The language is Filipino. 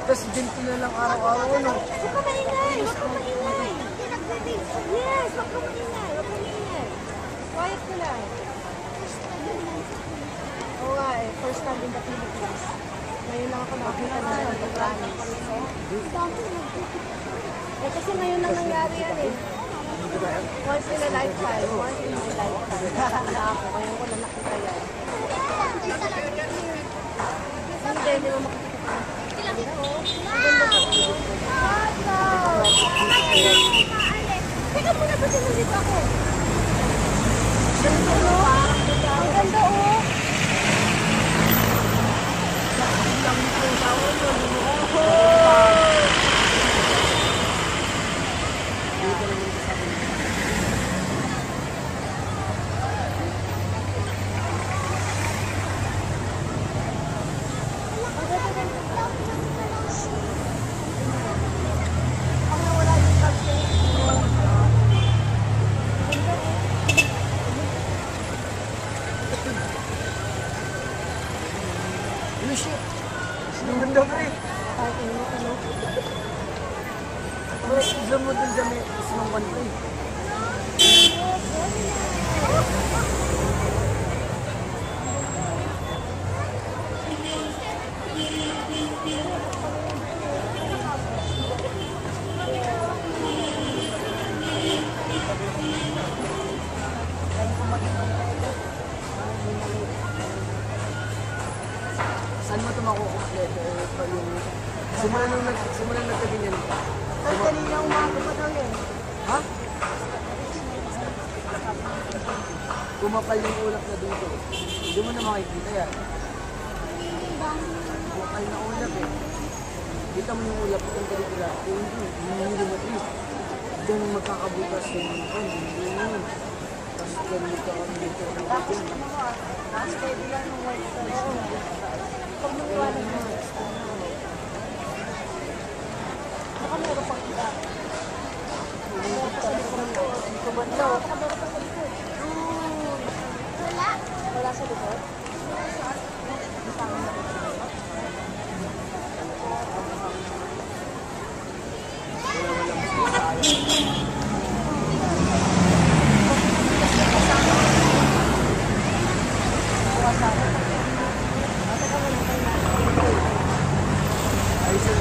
Tapos ganito na lang araw-araw, ano? Huwag ka maingay! Huwag ka maingay! Yes! Huwag ka maingay! Huwag ka maingay! Quiet ka lang. Oo nga eh, first time in the Philippines. Ngayon lang ako nakakita na ng promise. Eh kasi ngayon lang nangyari yan eh. Once in a lifetime. Once in a lifetime. Nakakala ako. Ngayon ko na nakita yan. Hindi mo makikita ko. Teka muna ba sinunod ako? Ang ganda oh! Ang ganda pa rin. Tapos isang mo dun dyan may isang kanta eh. Saan mo ito makukumpleto? Simulan nagkaganyan. Tapos kanina umaga pa daw yun. Ha? Gumapal yung ulap na dito. Hindi mo na makikita yan. Gumapal na ulap eh. Kita mo yung ulap itong kalikula. Hindi lumatris. Diyan magkakabukas yung hindi yun. Tapos ganito kami dito. Tapos ano mo ah, steady lang yung words ko. Pag nangiwanan mo words ko. Baka meron pang iba. Meron pa sa likod ko. Kumandaw. Meron pa sa likod. Wala? Wala sa likod? Kasama na ko sa likod. Ayos yun,